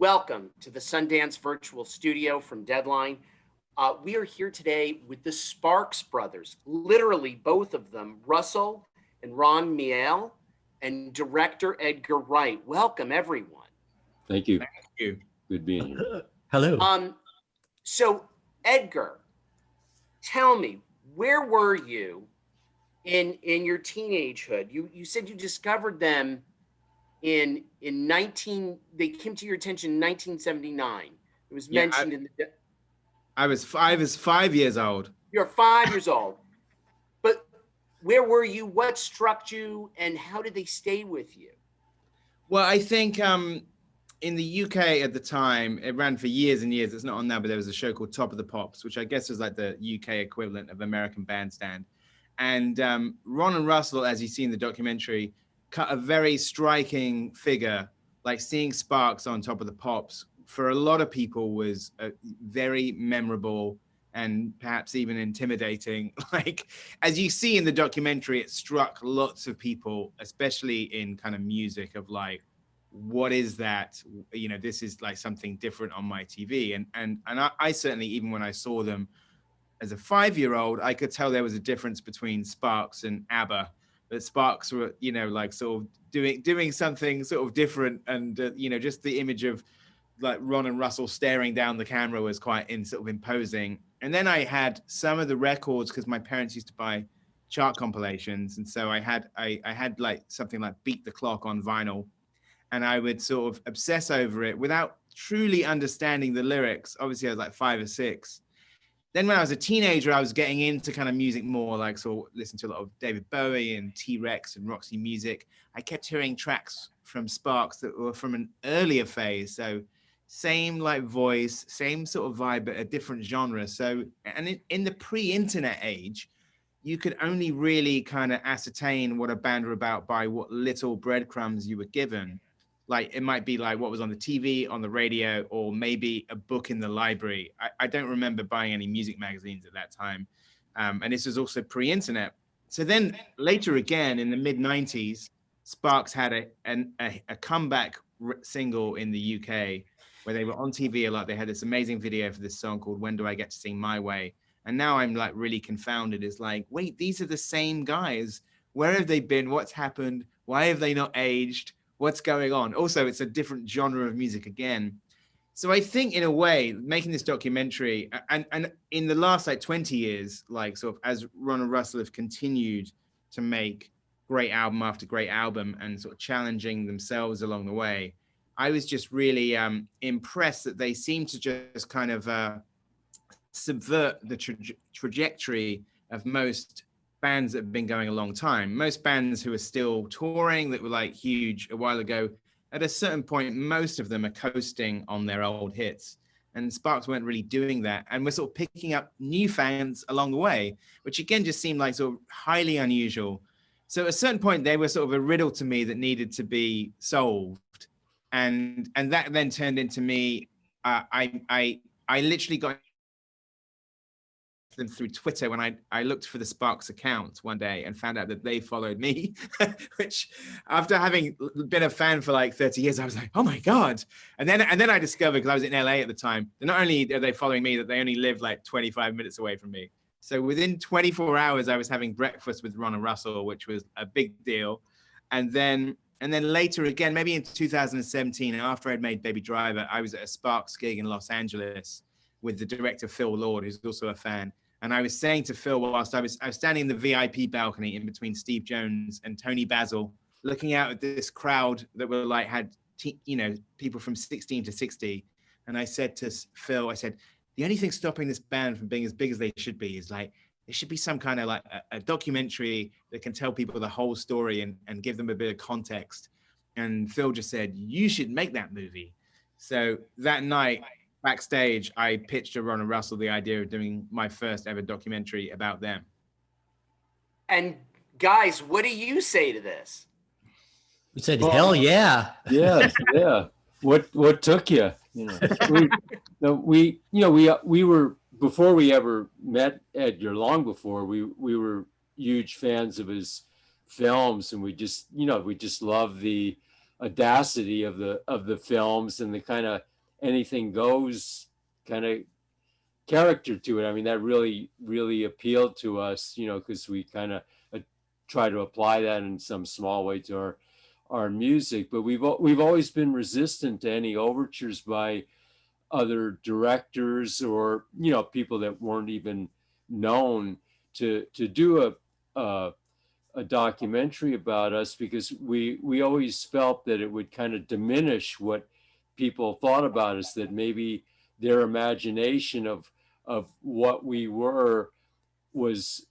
Welcome to the Sundance Virtual Studio from Deadline. We are here today with the Sparks brothers, literally both of them, Russell and Ron Miele, and director Edgar Wright. Welcome, everyone. Thank you. Thank you. Good being here. Hello. So, Edgar, tell me, where were you in your teenagehood? You said you discovered them in 19. They came to your attention in 1979. It was mentioned in the. I was 5 years old. You're 5 years old, but where were you? What struck you, and how did they stay with you? Well, I think in the UK at the time, it ran for years and years. It's not on now, but there was a show called Top of the Pops, which I guess was like the UK equivalent of American Bandstand. And Ron and Russell, as you see in the documentary, cut a very striking figure. Like seeing Sparks on Top of the Pops for a lot of people was very memorable and perhaps even intimidating. Like, as you see in the documentary, it struck lots of people, especially in kind of music, of like, what is that? You know, this is like something different on my TV. And I certainly, even when I saw them as a 5-year-old, I could tell there was a difference between Sparks and ABBA. That Sparks were, you know, like sort of doing something sort of different. And, you know, just the image of like Ron and Russell staring down the camera was quite sort of imposing. And then I had some of the records because my parents used to buy chart compilations. And so I had like something like Beat the Clock on vinyl. And I would sort of obsess over it without truly understanding the lyrics. Obviously, I was like 5 or 6. Then when I was a teenager, I was getting into kind of music more, like so listen to a lot of David Bowie and T-Rex and Roxy Music. I kept hearing tracks from Sparks that were from an earlier phase. So same like voice, same sort of vibe, but a different genre. So, and in the pre-internet age, you could only really kind of ascertain what a band were about by what little breadcrumbs you were given. Like it might be like what was on the TV, on the radio, or maybe a book in the library. I don't remember buying any music magazines at that time. And this was also pre-internet. So then later again, in the mid 90s, Sparks had a comeback single in the UK where they were on TV a lot. They had this amazing video for this song called When Do I Get to Sing My Way? And now I'm like really confounded. It's like, wait, these are the same guys. Where have they been? What's happened? Why have they not aged? What's going on? Also, it's a different genre of music again. So I think in a way, making this documentary and in the last like 20 years, like sort of as Ron and Russell have continued to make great album after great album and sort of challenging themselves along the way, I was just really impressed that they seem to just kind of subvert the trajectory of most bands that have been going a long time. Most bands who are still touring that were like huge a while ago, at a certain point, most of them are coasting on their old hits. And Sparks weren't really doing that. And we're sort of picking up new fans along the way, which again just seemed like sort of highly unusual. So at a certain point, they were sort of a riddle to me that needed to be solved. And that then turned into me, I literally got them through Twitter when I looked for the Sparks account one day and found out that they followed me, which after having been a fan for like 30 years, I was like, oh my God. And then I discovered, because I was in LA at the time, that not only are they following me, that they only live like 25 minutes away from me. So within 24 hours, I was having breakfast with Ron and Russell, which was a big deal. And then later again, maybe in 2017, after I'd made Baby Driver, I was at a Sparks gig in Los Angeles with the director, Phil Lord, who's also a fan. And I was saying to Phil, whilst I was standing in the VIP balcony in between Steve Jones and Tony Basil, looking out at this crowd that were like, had, people from 16 to 60. And I said to Phil, I said, the only thing stopping this band from being as big as they should be is like, there should be some kind of like a documentary that can tell people the whole story and give them a bit of context. And Phil just said, you should make that movie. So that night, backstage, I pitched to Ron and Russell the idea of doing my first ever documentary about them. And guys, what do you say to this? We said, hell yeah. Yeah, yeah. What took you? We were, before we ever met Edgar, long before, we were huge fans of his films, and we just love the audacity of the films and the kind of anything goes kind of character to it. I mean, that really appealed to us, because we kind of try to apply that in some small way to our music. But we've always been resistant to any overtures by other directors or people that weren't even known to do a documentary about us, because we always felt that it would kind of diminish what people thought about us, that maybe their imagination of what we were was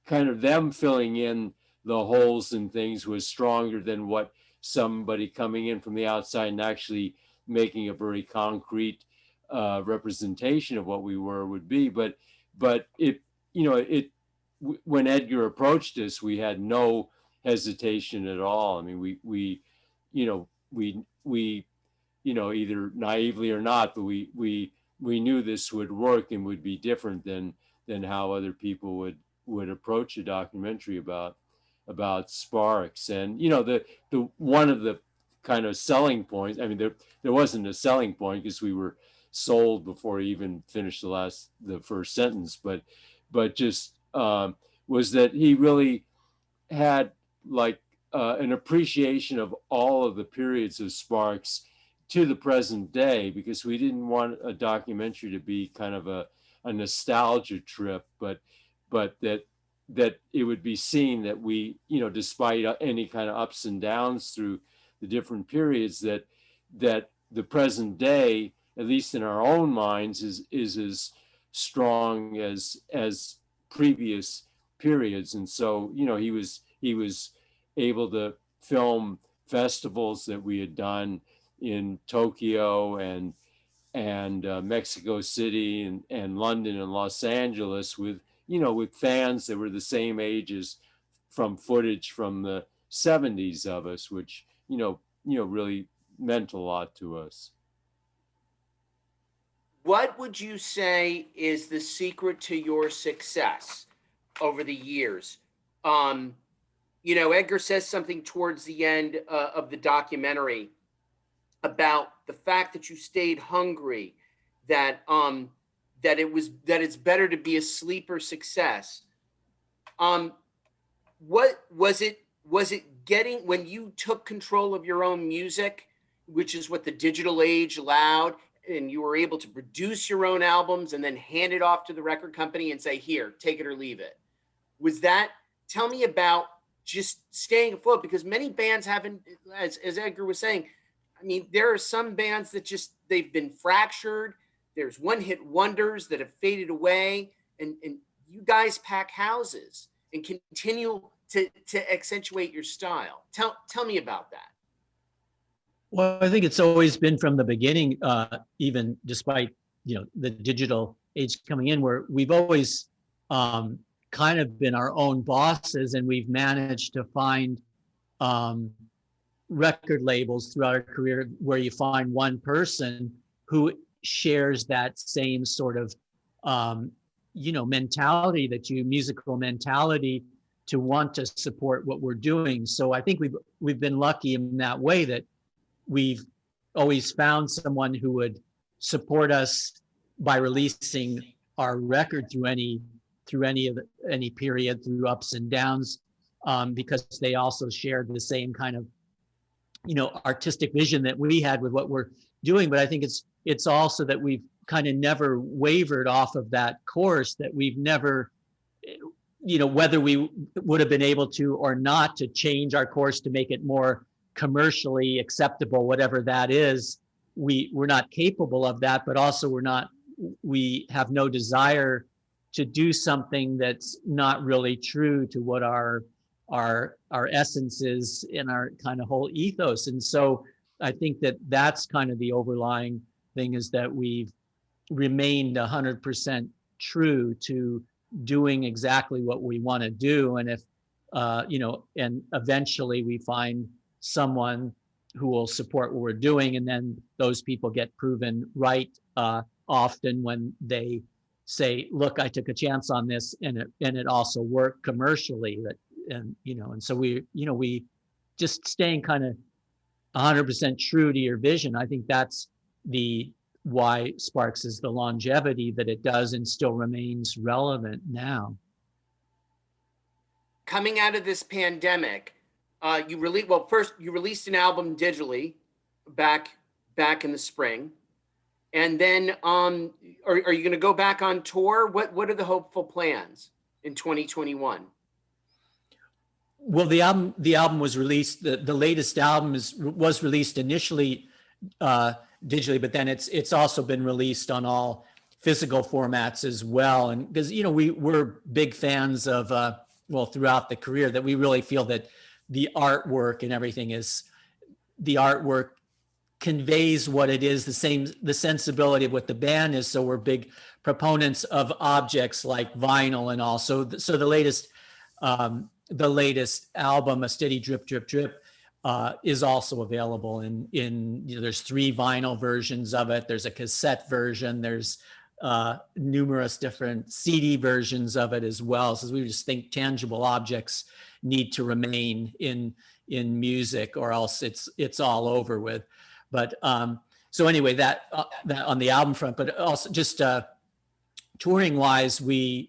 kind of them filling in the holes and things was stronger than what somebody coming in from the outside and actually making a very concrete representation of what we were would be. But when Edgar approached us, we had no hesitation at all. I mean, we either naively or not, but we knew this would work and would be different than how other people would approach a documentary about Sparks. And the one of the kind of selling points, I mean, there wasn't a selling point because we were sold before he even finished the first sentence, but just was that he really had like an appreciation of all of the periods of Sparks to the present day, because we didn't want a documentary to be kind of a nostalgia trip, but that it would be seen that we, despite any kind of ups and downs through the different periods, that the present day, at least in our own minds, is as strong as previous periods. And so, he was able to film festivals that we had done in Tokyo and Mexico City and London and Los Angeles with fans that were the same ages, from footage from the 70s of us, which really meant a lot to us. What would you say is the secret to your success over the years? Edgar says something towards the end of the documentary about the fact that you stayed hungry, that it's better to be a sleeper success. What was it getting when you took control of your own music, which is what the digital age allowed, and you were able to produce your own albums and then hand it off to the record company and say, here, take it or leave it? Tell me about just staying afloat, because many bands haven't, as Edgar was saying, I mean, there are some bands that they've been fractured. There's one-hit wonders that have faded away, and you guys pack houses and continue to accentuate your style. Tell me about that. Well, I think it's always been from the beginning, even despite, the digital age coming in, where we've always kind of been our own bosses, and we've managed to find record labels throughout our career where you find one person who shares that same sort of, mentality musical mentality to want to support what we're doing. So I think we've been lucky in that way, that we've always found someone who would support us by releasing our record through any period, through ups and downs, because they also shared the same kind of, artistic vision that we had with what we're doing. But I think it's also that we've kind of never wavered off of that course, that we've never, whether we would have been able to or not, to change our course to make it more commercially acceptable, whatever that is, we're not capable of that. But also we have no desire to do something that's not really true to what our essence is in our kind of whole ethos. And so I think that's kind of the overlying thing, is that we've remained 100% true to doing exactly what we want to do. And if, and eventually we find someone who will support what we're doing, and then those people get proven right often when they say, look, I took a chance on this and it also worked commercially. And so we just staying kind of 100% true to your vision. I think that's why Sparks is the longevity that it does and still remains relevant now. Coming out of this pandemic, first you released an album digitally back in the spring. And then are you going to go back on tour? What are the hopeful plans in 2021? Well, the album was released. The latest album was released initially digitally, but then it's also been released on all physical formats as well. And because we're big fans of throughout the career, that we really feel that the artwork and everything the artwork conveys what it is, the sensibility of what the band is. So we're big proponents of objects like vinyl, and also so the latest album, A Steady Drip Drip Drip, is also available in there's 3 vinyl versions of it. There's a cassette version. There's numerous different CD versions of it as well. So we just think tangible objects need to remain in music, or else it's all over with. But so anyway, that on the album front, but also just touring wise, we've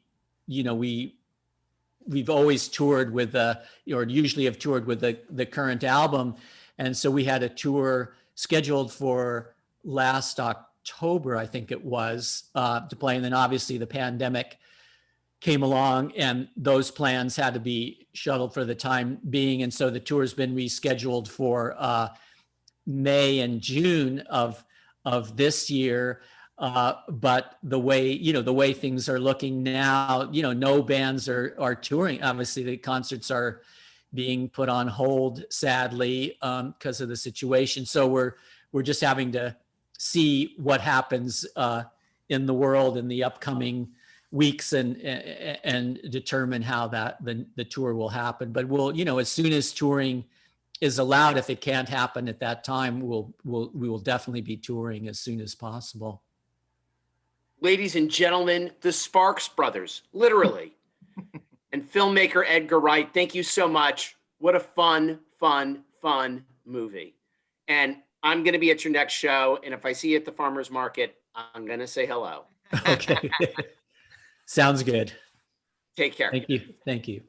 always toured with or usually have toured with the current album. And so we had a tour scheduled for last October, I think it was, to play. And then obviously the pandemic came along and those plans had to be shuttled for the time being. And so the tour's been rescheduled for May and June of this year. But the way things are looking now, no bands are touring. Obviously the concerts are being put on hold, sadly, because of the situation. So we're just having to see what happens in the world in the upcoming weeks and determine how the tour will happen. But we'll, as soon as touring is allowed, if it can't happen at that time, we will definitely be touring as soon as possible. Ladies and gentlemen, the Sparks Brothers, literally, and filmmaker Edgar Wright, thank you so much. What a fun movie. And I'm going to be at your next show. And if I see you at the farmer's market, I'm going to say hello. Okay. Sounds good. Take care. Thank you. Thank you.